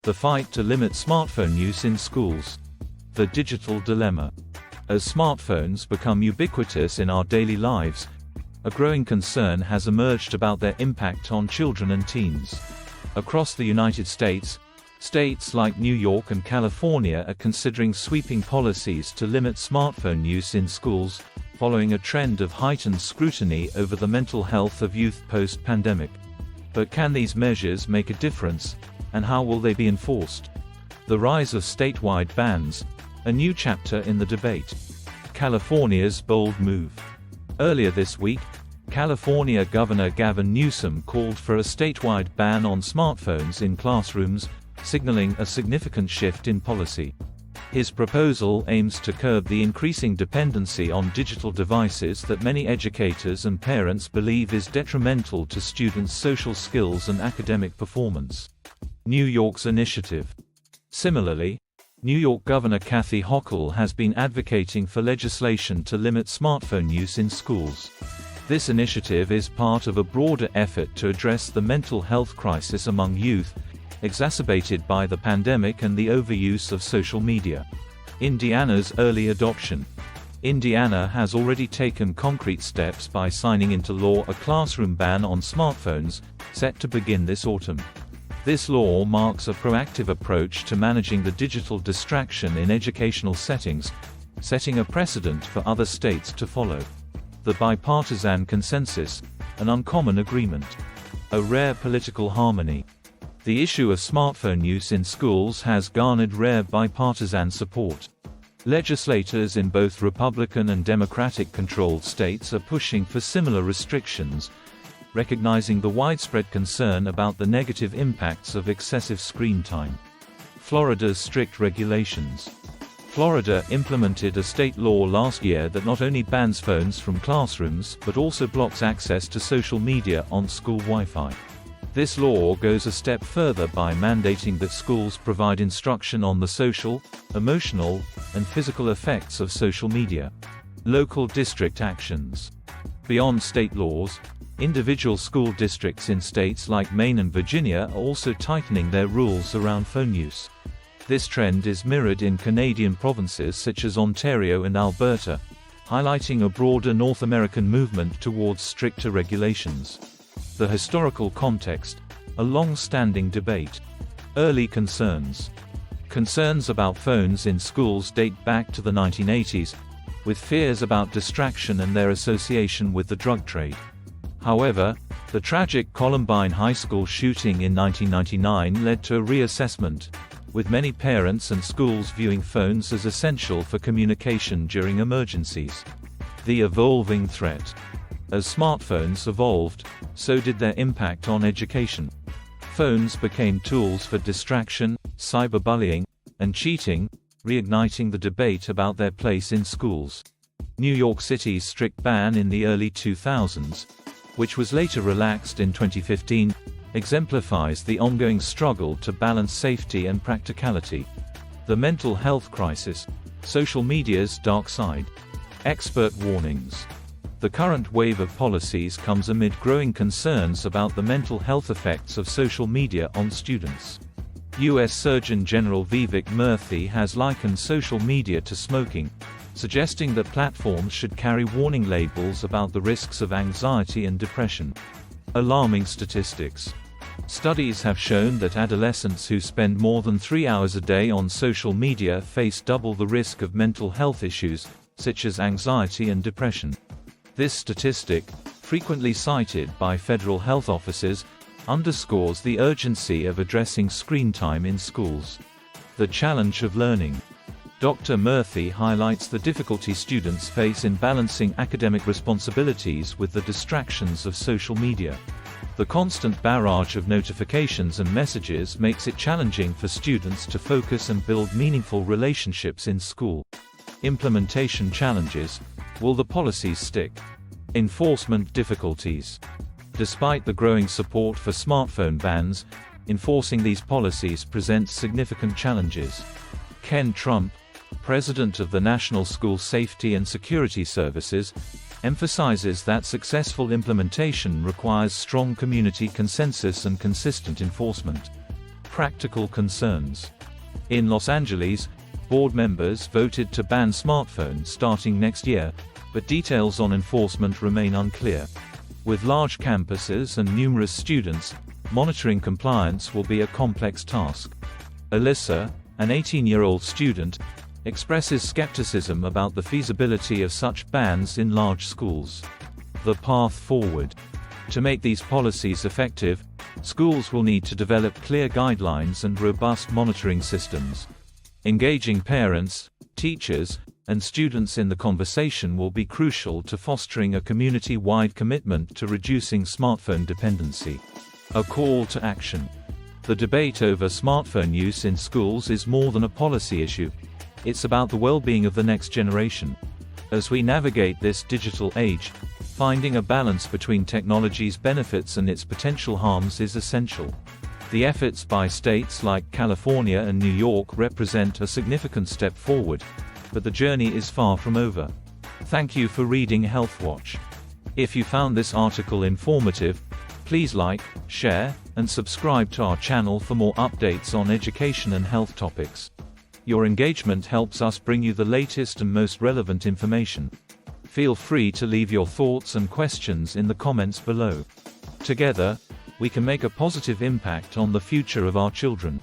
The fight to limit smartphone use in schools. The digital dilemma. As smartphones become ubiquitous in our daily lives, a growing concern has emerged about their impact on children and teens. Across the United States, states like New York and California are considering sweeping policies to limit smartphone use in schools, following a trend of heightened scrutiny over the mental health of youth post-pandemic. But can these measures make a difference, and how will they be enforced? The rise of statewide bans, a new chapter in the debate. California's bold move. Earlier this week, California Governor Gavin Newsom called for a statewide ban on smartphones in classrooms, signaling a significant shift in policy. His proposal aims to curb the increasing dependency on digital devices that many educators and parents believe is detrimental to students' social skills and academic performance. New York's initiative. Similarly, New York Governor Kathy Hochul has been advocating for legislation to limit smartphone use in schools. This initiative is part of a broader effort to address the mental health crisis among youth, exacerbated by the pandemic and the overuse of social media. Indiana's early adoption. Indiana has already taken concrete steps by signing into law a classroom ban on smartphones, set to begin this autumn. This law marks a proactive approach to managing the digital distraction in educational settings, setting a precedent for other states to follow. The bipartisan consensus, an uncommon agreement. A rare political harmony. The issue of smartphone use in schools has garnered rare bipartisan support. Legislators in both Republican and Democratic-controlled states are pushing for similar restrictions, recognizing the widespread concern about the negative impacts of excessive screen time. Florida's strict regulations. Florida implemented a state law last year that not only bans phones from classrooms but also blocks access to social media on school Wi-Fi. This law goes a step further by mandating that schools provide instruction on the social, emotional, and physical effects of social media. Local district actions. Beyond state laws, individual school districts in states like Maine and Virginia are also tightening their rules around phone use. This trend is mirrored in Canadian provinces such as Ontario and Alberta, highlighting a broader North American movement towards stricter regulations. The historical context, a long-standing debate. Early concerns. Concerns about phones in schools date back to the 1980s, with fears about distraction and their association with the drug trade. However, the tragic Columbine High School shooting in 1999 led to a reassessment, with many parents and schools viewing phones as essential for communication during emergencies. The evolving threat. As smartphones evolved, so did their impact on education. Phones became tools for distraction, cyberbullying, and cheating, reigniting the debate about their place in schools. New York City's strict ban in the early 2000s, which was later relaxed in 2015, exemplifies the ongoing struggle to balance safety and practicality. The mental health crisis. Social media's dark side. Expert warnings. The current wave of policies comes amid growing concerns about the mental health effects of social media on students. U.S. Surgeon General Vivek Murthy has likened social media to smoking, suggesting that platforms should carry warning labels about the risks of anxiety and depression. Alarming statistics. Studies have shown that adolescents who spend more than 3 hours a day on social media face double the risk of mental health issues, such as anxiety and depression. This statistic, frequently cited by federal health officers, underscores the urgency of addressing screen time in schools. The challenge of learning. Dr. Murthy highlights the difficulty students face in balancing academic responsibilities with the distractions of social media. The constant barrage of notifications and messages makes it challenging for students to focus and build meaningful relationships in school. Implementation challenges. Will the policies stick? Enforcement difficulties. Despite the growing support for smartphone bans, enforcing these policies presents significant challenges. Ken Trump, president of the National School Safety and Security Services, emphasizes that successful implementation requires strong community consensus and consistent enforcement. practical concerns. In Los Angeles, board members voted to ban smartphones starting next year, but details on enforcement remain unclear. With large campuses and numerous students, monitoring compliance will be a complex task. Alyssa, an 18-year-old student, expresses skepticism about the feasibility of such bans in large schools. The path forward. To make these policies effective, schools will need to develop clear guidelines and robust monitoring systems. Engaging parents, teachers, and students in the conversation will be crucial to fostering a community-wide commitment to reducing smartphone dependency. A call to action. The debate over smartphone use in schools is more than a policy issue. It's about the well-being of the next generation. As we navigate this digital age, finding a balance between technology's benefits and its potential harms is essential. The efforts by states like California and New York represent a significant step forward, but the journey is far from over. Thank you for reading Health Watch. If you found this article informative, please like, share, and subscribe to our channel for more updates on education and health topics. Your engagement helps us bring you the latest and most relevant information. Feel free to leave your thoughts and questions in the comments below. Together, we can make a positive impact on the future of our children.